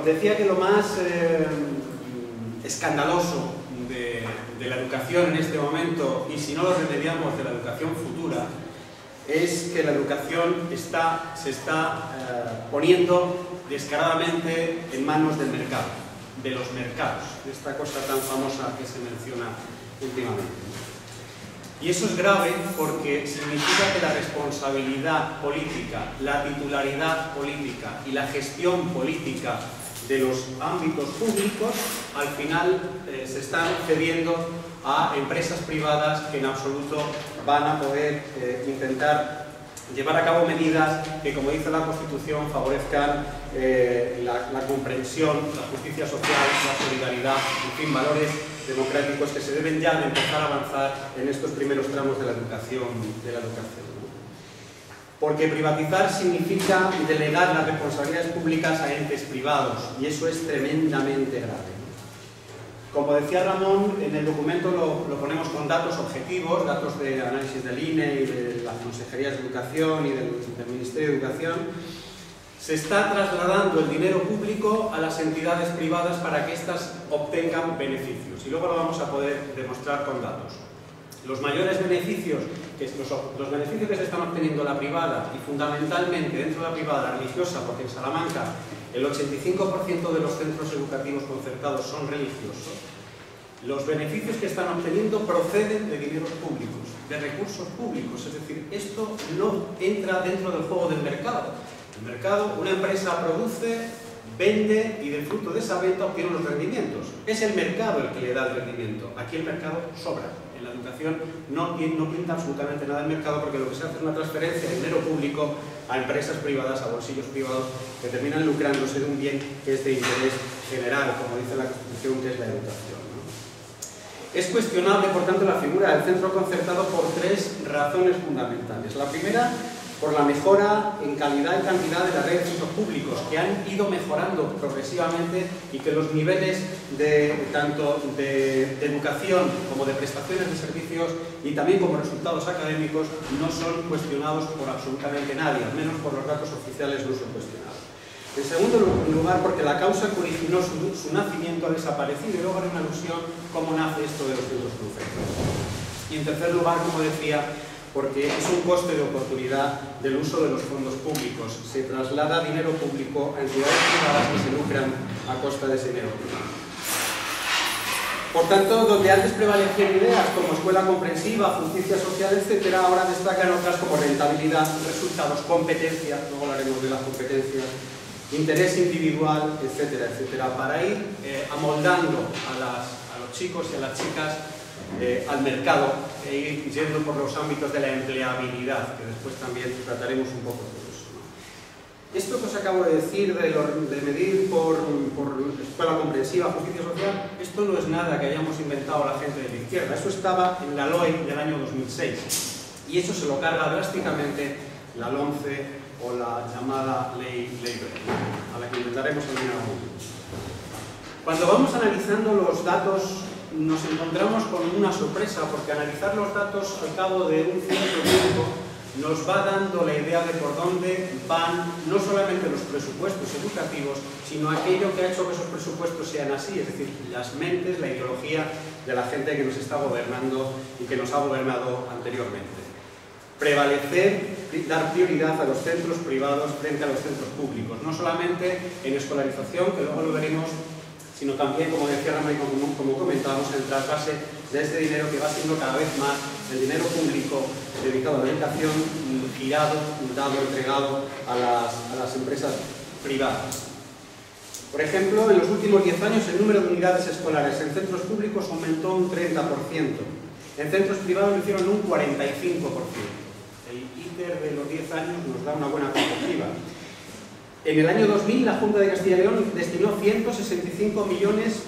decía que lo más escandaloso de la educación en este momento, y si no lo remediamos, de la educación futura, es que la educación se está poniendo descaradamente en manos del mercado, de los mercados, de esta cosa tan famosa que se menciona últimamente. Y eso es grave porque significa que la responsabilidad política, la titularidad política y la gestión política de los ámbitos públicos al final se están cediendo a empresas privadas que en absoluto van a poder intentar llevar a cabo medidas que, como dice la Constitución, favorezcan la comprensión, la justicia social, la solidaridad, en fin, valores democráticos que se deben ya de empezar a avanzar en estos primeros tramos de la educación. Porque privatizar significa delegar las responsabilidades públicas a entes privados, y eso es tremendamente grave. Como decía Ramón, en el documento lo ponemos con datos objetivos, datos de análisis del INE y de las consejerías de educación y del Ministerio de Educación. Se está trasladando el dinero público a las entidades privadas para que éstas obtengan beneficios, y luego lo vamos a poder demostrar con datos. Los mayores beneficios, los beneficios que se están obteniendo la privada, y fundamentalmente dentro de la privada, la religiosa, porque en Salamanca el 85% de los centros educativos concertados son religiosos, los beneficios que están obteniendo proceden de dineros públicos, de recursos públicos, es decir, esto no entra dentro del juego del mercado. El mercado, una empresa produce, vende y del fruto de esa venta obtiene los rendimientos. Es el mercado el que le da el rendimiento. Aquí el mercado sobra. En la educación no pinta absolutamente nada el mercado, porque lo que se hace es una transferencia de dinero público a empresas privadas, a bolsillos privados, que terminan lucrándose de un bien que es de interés general, como dice la Constitución, que es la educación, ¿no? Es cuestionable, por tanto, la figura del centro concertado por tres razones fundamentales. La primera, por la mejora en calidad y cantidad de la red de centros públicos, que han ido mejorando progresivamente y que los niveles tanto de educación como de prestaciones de servicios y también como resultados académicos no son cuestionados por absolutamente nadie, al menos por los datos oficiales no son cuestionados. En segundo lugar, porque la causa que originó su nacimiento ha desaparecido, y luego haré una alusión cómo nace esto de los centros concertados. Y en tercer lugar, como decía, porque es un coste de oportunidad del uso de los fondos públicos. Se traslada dinero público a entidades privadas que se lucran a costa de ese dinero privado. Por tanto, donde antes prevalecían ideas como escuela comprensiva, justicia social, etc., ahora destacan otras como rentabilidad, resultados, competencia, luego hablaremos de las competencias, interés individual, etcétera, etcétera, para ir amoldando a los chicos y a las chicas al mercado e ir yendo por los ámbitos de la empleabilidad, que después también trataremos un poco de eso, ¿no? Esto que os acabo de decir de medir por escuela comprensiva, justicia social, esto no es nada que hayamos inventado la gente de la izquierda, eso estaba en la LOE del año 2006, y eso se lo carga drásticamente la LOMCE o la llamada Ley Wert, a la que intentaremos también algún. Cuando vamos analizando los datos, nos encontramos con una sorpresa, porque analizar los datos al cabo de un cierto tiempo nos va dando la idea de por dónde van no solamente los presupuestos educativos, sino aquello que ha hecho que esos presupuestos sean así, es decir, las mentes, la ideología de la gente que nos está gobernando y que nos ha gobernado anteriormente. Prevalecer, dar prioridad a los centros privados frente a los centros públicos, no solamente en escolarización, que luego lo veremos, sino también, como decía Ramón y como comentábamos, en el trasvase de este dinero que va siendo cada vez más el dinero público dedicado a la educación, girado, entregado a las empresas privadas. Por ejemplo, en los últimos 10 años el número de unidades escolares en centros públicos aumentó un 30%, en centros privados lo hicieron un 45%. El íter de los 10 años nos da una buena perspectiva. En el año 2000, la Junta de Castilla y León destinó 165 millones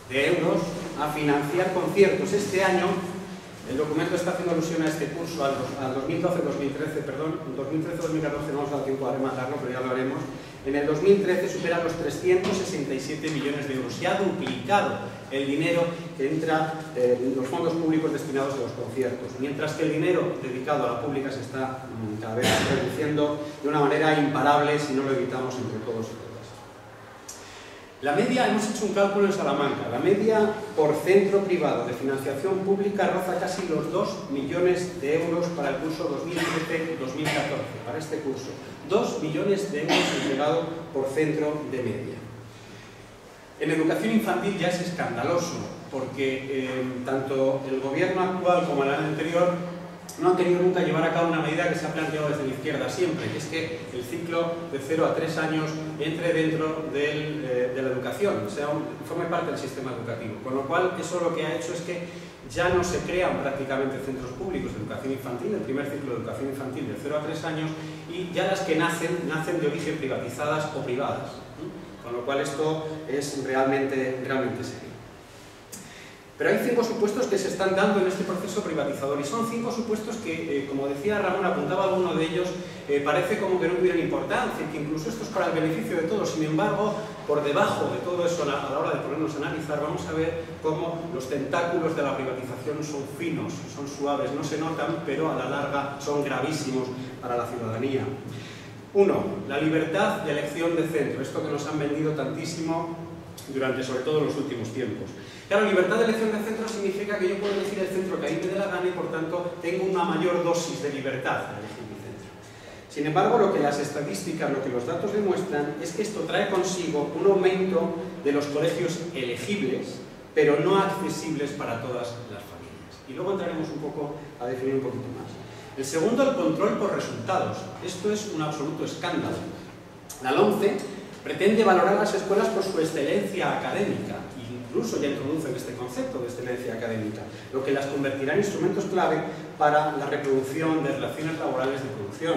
de euros a financiar conciertos. Este año, el documento está haciendo alusión a este curso, al 2012-2013, perdón, 2013-2014 no nos da tiempo a rematarlo, pero ya lo haremos. En el 2013 supera los 367 millones de euros. Se ha duplicado el dinero que entra en los fondos públicos destinados a los conciertos, mientras que el dinero dedicado a la pública se está cada vez reduciendo de una manera imparable si no lo evitamos entre todos y todas. La media, hemos hecho un cálculo en Salamanca, la media por centro privado de financiación pública roza casi los 2 millones de euros para el curso 2013-2014, para este curso. 2 millones de euros entregado por centro de media. En educación infantil ya es escandaloso, porque tanto el gobierno actual como el año anterior no han querido nunca llevar a cabo una medida que se ha planteado desde la izquierda siempre, que es que el ciclo de 0 a 3 años entre dentro de la educación, o sea, forme parte del sistema educativo. Con lo cual, eso lo que ha hecho es que ya no se crean prácticamente centros públicos de educación infantil, el primer ciclo de educación infantil de 0 a 3 años, y ya las que nacen de origen privatizadas o privadas. Con lo cual, esto es realmente serio. Pero hay 5 supuestos que se están dando en este proceso privatizador, y son 5 supuestos que, como decía Ramón, apuntaba alguno de ellos, parece como que no tuvieran importancia, que incluso esto es para el beneficio de todos. Sin embargo, por debajo de todo eso, a la hora de ponernos a analizar, vamos a ver cómo los tentáculos de la privatización son finos, son suaves, no se notan, pero a la larga son gravísimos para la ciudadanía. 1. La libertad de elección de centro, esto que nos han vendido tantísimo durante sobre todo los últimos tiempos. Claro, libertad de elección de centro significa que yo puedo elegir el centro que a mí me dé la gana y por tanto tengo una mayor dosis de libertad de elegir mi centro. Sin embargo, lo que las estadísticas, lo que los datos demuestran es que esto trae consigo un aumento de los colegios elegibles, pero no accesibles para todas las familias. Y luego entraremos un poco a definir un poquito más. El segundo, el control por resultados. Esto es un absoluto escándalo. La LOMCE pretende valorar las escuelas por su excelencia académica, incluso ya introducen este concepto de excelencia académica, lo que las convertirá en instrumentos clave para la reproducción de relaciones laborales de producción.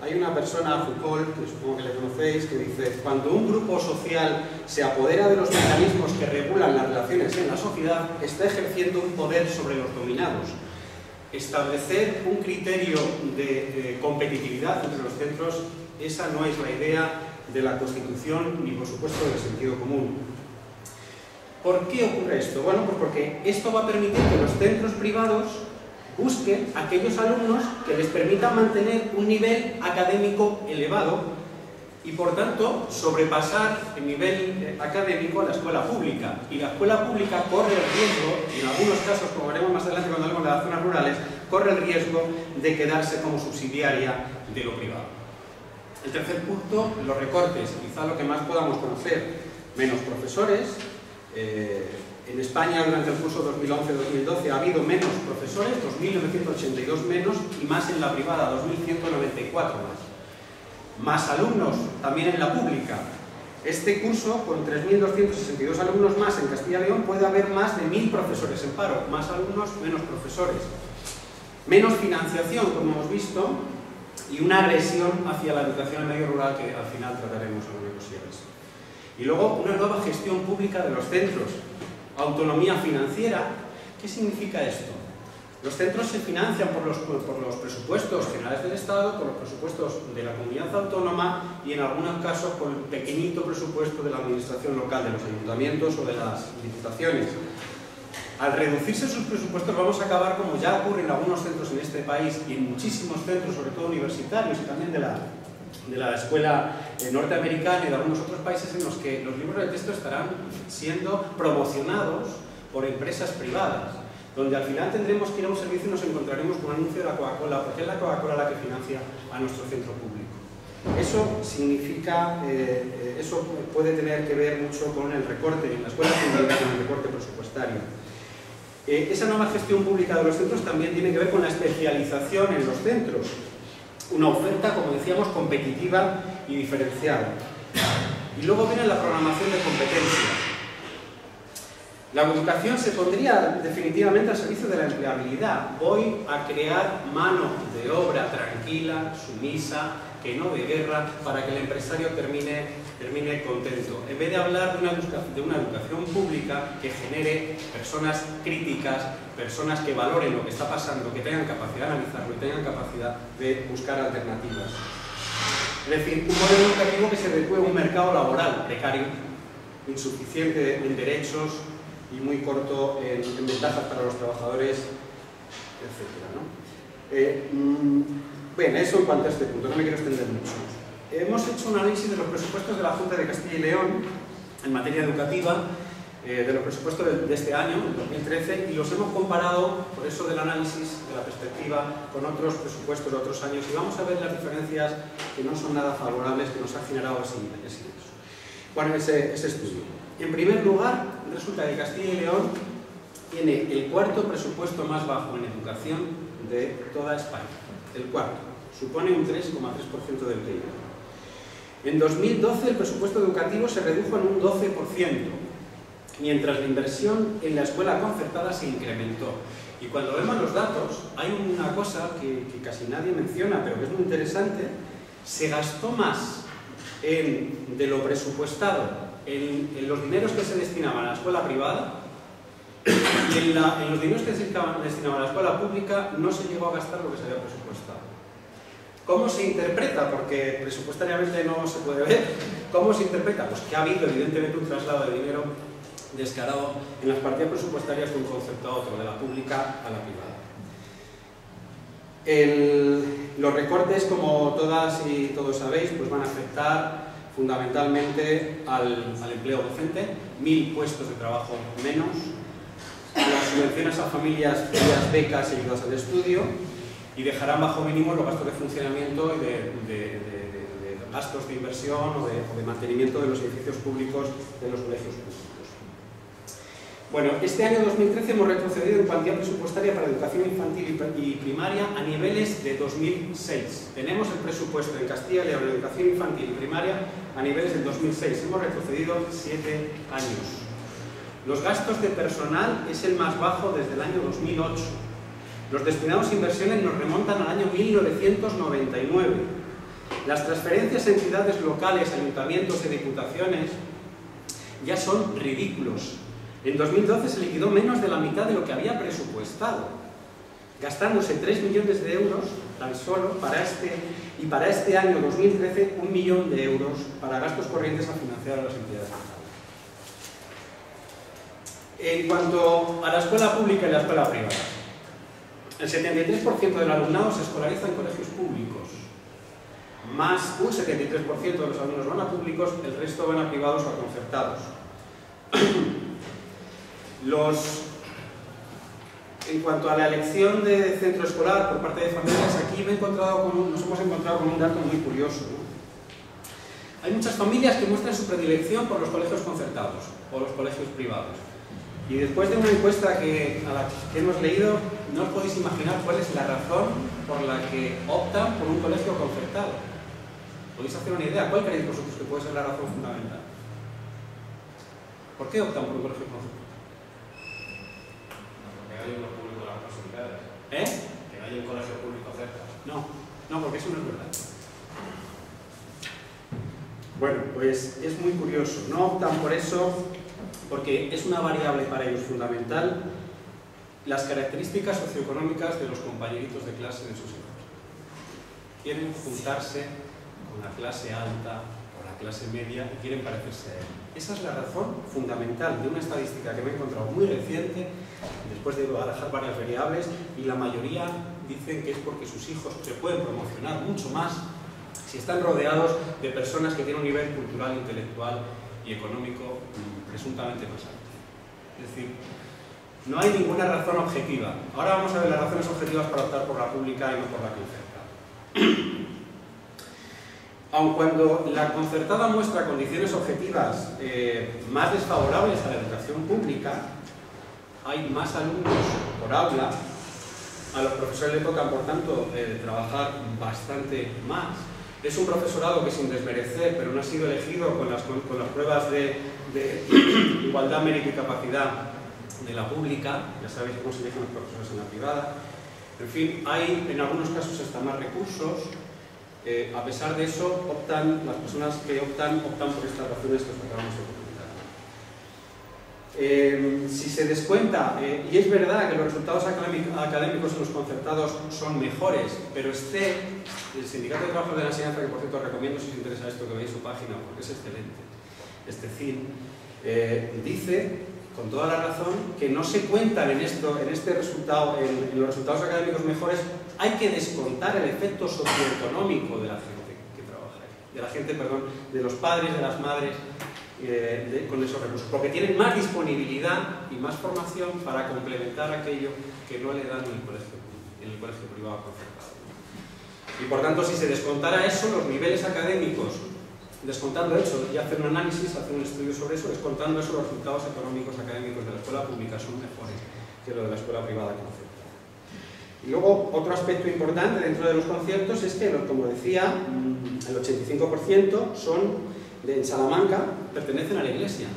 Hay una persona, Foucault, que supongo que le conocéis, que dice: cuando un grupo social se apodera de los mecanismos que regulan las relaciones en la sociedad, está ejerciendo un poder sobre los dominados. Establecer un criterio de competitividad entre los centros, esa no es la idea de la Constitución ni, por supuesto, del sentido común. ¿Por qué ocurre esto? Bueno, pues porque esto va a permitir que los centros privados busquen aquellos alumnos que les permitan mantener un nivel académico elevado y, por tanto, sobrepasar el nivel académico a la escuela pública. Y la escuela pública corre el riesgo, y en algunos casos, como veremos más adelante cuando hablemos de las zonas rurales, corre el riesgo de quedarse como subsidiaria de lo privado. El tercer punto, los recortes, quizá lo que más podamos conocer. Menos profesores. En España, durante el curso 2011-2012, ha habido menos profesores, 2.982 menos, y más en la privada, 2.194 más. Más alumnos, también en la pública. Este curso, con 3.262 alumnos más en Castilla y León, puede haber más de 1.000 profesores en paro. Más alumnos, menos profesores. Menos financiación, como hemos visto, y una agresión hacia la educación en medio rural, que al final trataremos en los negociados. Y luego, una nueva gestión pública de los centros. Autonomía financiera. ¿Qué significa esto? Los centros se financian por los presupuestos generales del Estado, por los presupuestos de la comunidad autónoma y en algunos casos por el pequeñito presupuesto de la administración local, de los ayuntamientos o de las diputaciones. Al reducirse sus presupuestos vamos a acabar, como ya ocurre en algunos centros en este país y en muchísimos centros, sobre todo universitarios y también de la escuela norteamericana y de algunos otros países, en los que los libros de texto estarán siendo promocionados por empresas privadas, donde al final tendremos que ir a un servicio y nos encontraremos con un anuncio de la Coca-Cola, porque es la Coca-Cola la que financia a nuestro centro público. Eso significa, eso puede tener que ver mucho con el recorte en la escuela pública, con el recorte presupuestario. Esa nueva gestión pública de los centros también tiene que ver con la especialización en los centros. Una oferta, como decíamos, competitiva y diferenciada. Y luego viene la programación de competencia. La educación se pondría definitivamente al servicio de la empleabilidad. Voy a crear mano de obra tranquila, sumisa, que no de guerra, para que el empresario termine contento. En vez de hablar de una educación pública que genere personas críticas, personas que valoren lo que está pasando, que tengan capacidad de analizarlo y tengan capacidad de buscar alternativas. Es decir, un modelo educativo que se adecue a un mercado laboral precario, insuficiente en derechos y muy corto en ventajas para los trabajadores, etc., ¿no? Bien, eso en cuanto a este punto, no me quiero extender mucho. Hemos hecho un análisis de los presupuestos de la Junta de Castilla y León en materia educativa de los presupuestos de este año, el 2013, y los hemos comparado, por eso del análisis, de la perspectiva, con otros presupuestos de otros años, y vamos a ver las diferencias que no son nada favorables que nos ha generado ese ingreso. Bueno, ese estudio. En primer lugar, resulta que Castilla y León tiene el cuarto presupuesto más bajo en educación de toda España. El cuarto. Supone un 3,3% del PIB. En 2012 el presupuesto educativo se redujo en un 12%, mientras la inversión en la escuela concertada se incrementó. Y cuando vemos los datos, hay una cosa que casi nadie menciona, pero que es muy interesante: se gastó más de lo presupuestado en los dineros que se destinaban a la escuela privada, y en los dineros que se destinaban a la escuela pública no se llegó a gastar lo que se había presupuestado. ¿Cómo se interpreta? Porque presupuestariamente no se puede ver. ¿Cómo se interpreta? Pues que ha habido evidentemente un traslado de dinero descarado en las partidas presupuestarias de un concepto a otro, de la pública a la privada. Los recortes, como todas y todos sabéis, pues van a afectar fundamentalmente al empleo docente, 1000 puestos de trabajo menos, las subvenciones a familias vía becas y ayudas al estudio, y dejarán bajo mínimo los gastos de funcionamiento y de gastos de inversión o de mantenimiento de los edificios públicos, de los colegios públicos. Bueno, este año 2013 hemos retrocedido en cuantía presupuestaria para educación infantil y primaria a niveles de 2006. Tenemos el presupuesto en Castilla y León de educación infantil y primaria a niveles del 2006. Hemos retrocedido 7 años. Los gastos de personal es el más bajo desde el año 2008. Los destinados a inversiones nos remontan al año 1999. Las transferencias a entidades locales, ayuntamientos y diputaciones ya son ridículos. En 2012 se liquidó menos de la mitad de lo que había presupuestado, gastándose 3 millones de euros tan solo para este año 2013 1 millón de euros para gastos corrientes a financiar a las entidades locales. En cuanto a la escuela pública y la escuela privada, el 73% del alumnado se escolariza en colegios públicos, más un 73% de los alumnos van a públicos, el resto van a privados o a concertados. En cuanto a la elección de centro escolar por parte de familias, aquí nos hemos encontrado con un dato muy curioso, ¿no? Hay muchas familias que muestran su predilección por los colegios concertados o los colegios privados. Y después de una encuesta que hemos leído, no os podéis imaginar cuál es la razón por la que optan por un colegio concertado. ¿Podéis hacer una idea? ¿Cuál creéis vosotros que puede ser la razón fundamental? ¿Por qué optan por un colegio concertado? Que haya uno público en las proximidades. Que no haya un colegio público cerca. No, porque eso no es verdad. Bueno, pues es muy curioso. No optan por eso porque es una variable para ellos fundamental las características socioeconómicas de los compañeritos de clase de sus hijos. Quieren juntarse con la clase alta o la clase media y quieren parecerse a él. Esa es la razón fundamental de una estadística que me he encontrado muy reciente, después de barajar varias variables, y la mayoría dicen que es porque sus hijos se pueden promocionar mucho más si están rodeados de personas que tienen un nivel cultural, intelectual y económico presuntamente más alto. Es decir, no hay ninguna razón objetiva. Ahora vamos a ver las razones objetivas para optar por la pública y no por la concertada. Aun cuando la concertada muestra condiciones objetivas más desfavorables a la educación pública, hay más alumnos por aula, a los profesores les tocan, por tanto, trabajar bastante más. Es un profesorado que, sin desmerecer, pero no ha sido elegido con las pruebas de igualdad, mérito y capacidad de la pública. Ya sabéis cómo se eligen los profesores en la privada. En fin, hay en algunos casos hasta más recursos. A pesar de eso, las personas que optan por estas razones que os acabamos de comentar. Si se descuenta, y es verdad que los resultados académicos en los concertados son mejores, pero el Sindicato de Trabajadores de la Enseñanza, que por cierto os recomiendo si os interesa esto que veáis su página porque es excelente, dice con toda la razón que no se cuentan en este resultado, en los resultados académicos mejores, hay que descontar el efecto socioeconómico de la gente que trabaja ahí, de los padres, de las madres con esos recursos, porque tienen más disponibilidad y más formación para complementar aquello que no le dan en el colegio privado concertado. Y por tanto, si se descontara eso, los niveles académicos, descontando eso y hacer un análisis, hacer un estudio sobre eso, descontando eso, los resultados económicos académicos de la escuela pública son mejores que los de la escuela privada concertada. Y luego, otro aspecto importante dentro de los conciertos es que, como decía, el 85% en Salamanca pertenecen a la Iglesia.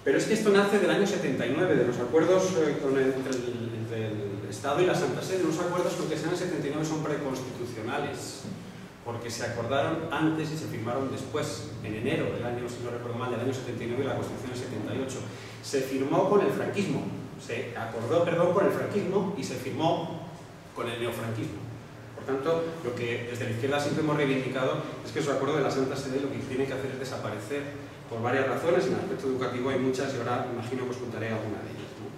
Pero es que esto nace del año 79, de los acuerdos entre el Estado y la Santa Sede, unos acuerdos que aunque sean el 79 son preconstitucionales, porque se acordaron antes y se firmaron después, en enero del año, si no recuerdo mal, del año 79 y la Constitución del 78. Se firmó con el franquismo, se acordó, perdón, con el franquismo y se firmó con el neofranquismo. Por tanto, lo que desde la izquierda siempre hemos reivindicado es que esos acuerdos de la Santa Sede lo que tienen que hacer es desaparecer por varias razones. En el aspecto educativo hay muchas y ahora imagino que os contaré alguna de ellas, ¿no?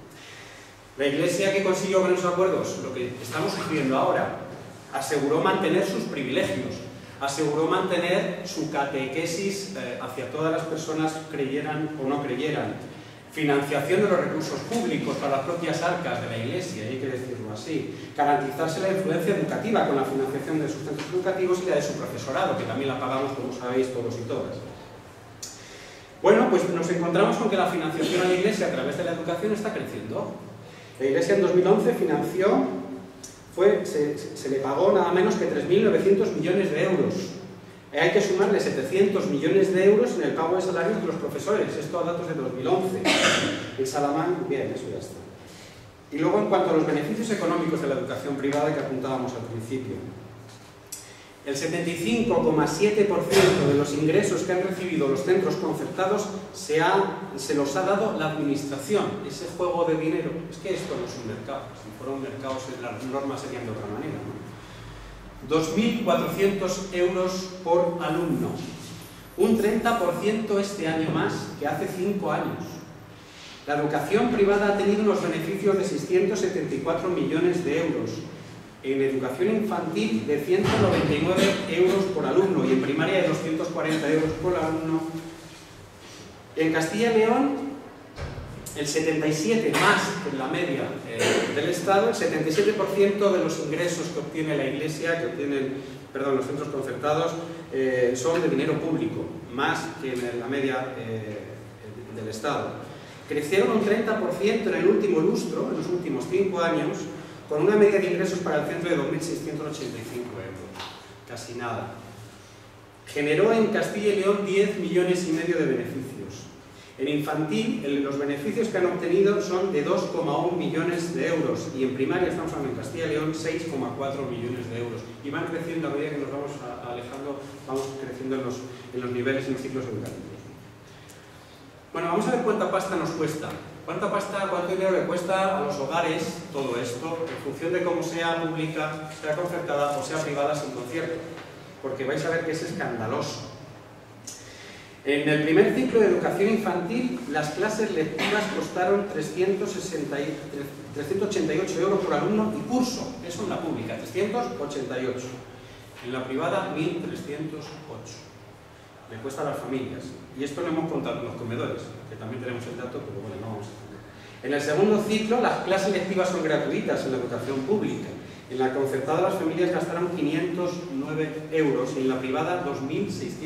La Iglesia, ¿qué consiguió con esos acuerdos? Lo que estamos sufriendo ahora. Aseguró mantener sus privilegios, aseguró mantener su catequesis hacia todas las personas, creyeran o no creyeran, financiación de los recursos públicos para las propias arcas de la Iglesia, hay que decirlo así, garantizarse la influencia educativa con la financiación de sus centros educativos y la de su profesorado, que también la pagamos, como sabéis, todos y todas. Bueno, pues nos encontramos con que la financiación a la Iglesia a través de la educación está creciendo. La Iglesia en 2011 financió, se le pagó nada menos que 3.900 millones de euros. Hay que sumarle 700 millones de euros en el pago de salarios de los profesores. Esto a datos de 2011. En Salamanca, bien, eso ya está. Y luego, en cuanto a los beneficios económicos de la educación privada que apuntábamos al principio, el 75,7% de los ingresos que han recibido los centros concertados se los ha dado la administración. Ese juego de dinero, es que esto no es un mercado. Si fuera un mercado, las normas serían de otra manera, ¿no? 2.400 euros por alumno. Un 30% este año más que hace 5 años. La educación privada ha tenido unos beneficios de 674 millones de euros. En educación infantil de 199 euros por alumno y en primaria de 240 euros por alumno. En Castilla y León, el 77% más que en la media del Estado, el 77% de los ingresos que obtiene la Iglesia, los centros concertados, son de dinero público, más que en la media del Estado. Crecieron un 30% en el último lustro, en los últimos 5 años, con una media de ingresos para el centro de 2.685 euros, casi nada. Generó en Castilla y León 10,5 millones de beneficios. En infantil, los beneficios que han obtenido son de 2,1 millones de euros y en primaria estamos hablando en Castilla y León 6,4 millones de euros. Y van creciendo a medida que nos vamos alejando, vamos creciendo en los niveles y en los ciclos educativos. Bueno, vamos a ver cuánta pasta nos cuesta. ¿Cuánto dinero le cuesta a los hogares todo esto, en función de cómo sea pública, sea concertada o sea privada sin concierto? Porque vais a ver que es escandaloso. En el primer ciclo de educación infantil, las clases lectivas costaron 388 euros por alumno y curso. Eso en la pública, 388. En la privada, 1.308. Le cuesta a las familias. Y esto lo hemos contado en los comedores, que también tenemos el dato, pero bueno, no vamos a entender. En el segundo ciclo, las clases lectivas son gratuitas en la educación pública. En la concertada las familias gastaron 509 euros y en la privada 2.658.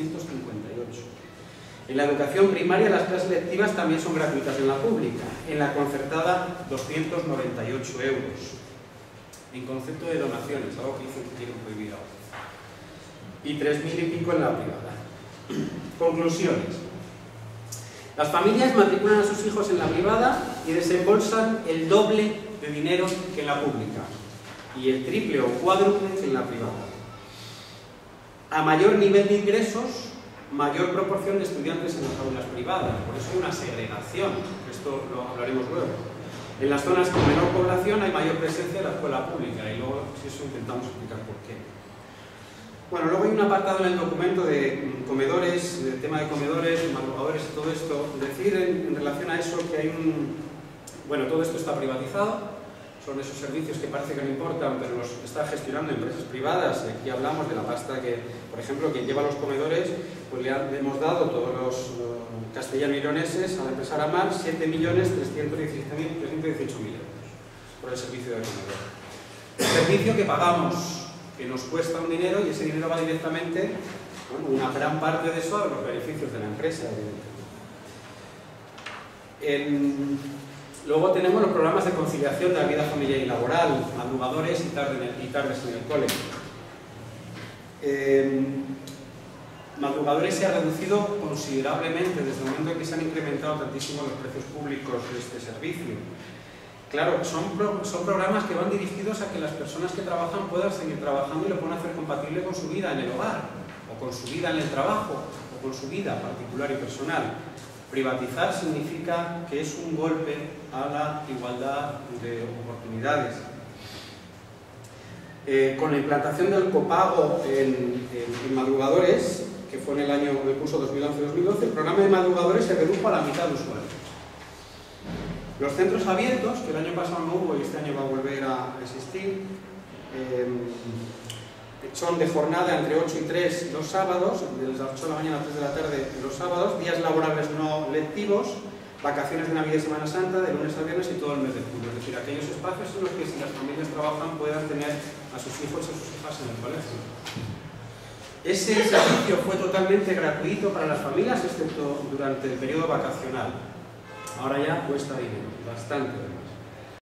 En la educación primaria las clases lectivas también son gratuitas en la pública. En la concertada 298 euros. En concepto de donaciones, algo que dicen que quieren prohibir ahora. Y 3.000 y pico en la privada. Conclusiones. Las familias matriculan a sus hijos en la privada y desembolsan el doble de dinero que en la pública y el triple o cuádruple que en la privada. A mayor nivel de ingresos, mayor proporción de estudiantes en las aulas privadas. Por eso hay una segregación, esto lo hablaremos luego. En las zonas con menor población hay mayor presencia de la escuela pública y luego si eso intentamos explicar por qué. Bueno, luego hay un apartado en el documento de comedores, del tema de comedores, madrugadores y todo esto. Decir en relación a eso que hay bueno, todo esto está privatizado, son esos servicios que parece que no importan, pero los está gestionando empresas privadas. Aquí hablamos de la pasta que, por ejemplo, quien lleva los comedores, pues le hemos dado todos los castellano-ironeses a la empresa Aramar 7.318.000 euros por el servicio de comedor. Un servicio que pagamos, que nos cuesta un dinero y ese dinero va directamente, bueno, una gran parte de eso a los beneficios de la empresa, evidentemente. Luego tenemos los programas de conciliación de la vida familiar y laboral, madrugadores y tardes en el cole. Madrugadores se ha reducido considerablemente desde el momento en que se han incrementado tantísimo los precios públicos de este servicio. Claro, son programas que van dirigidos a que las personas que trabajan puedan seguir trabajando y lo puedan hacer compatible con su vida en el hogar, o con su vida en el trabajo, o con su vida particular y personal. Privatizar significa que es un golpe a la igualdad de oportunidades. Con la implantación del copago en madrugadores, que fue en el curso 2011-2012, el programa de madrugadores se redujo a la mitad de usuarios. Los centros abiertos, que el año pasado no hubo y este año va a volver a existir, son de jornada entre 8 y 3 los sábados, de las 8 de la mañana a 3 de la tarde los sábados, días laborables no lectivos, vacaciones de Navidad y Semana Santa, de lunes a viernes y todo el mes de julio. Es decir, aquellos espacios en los que si las familias trabajan puedan tener a sus hijos y a sus hijas en el colegio. Ese servicio fue totalmente gratuito para las familias, excepto durante el periodo vacacional. Ahora ya cuesta dinero, bastante dinero.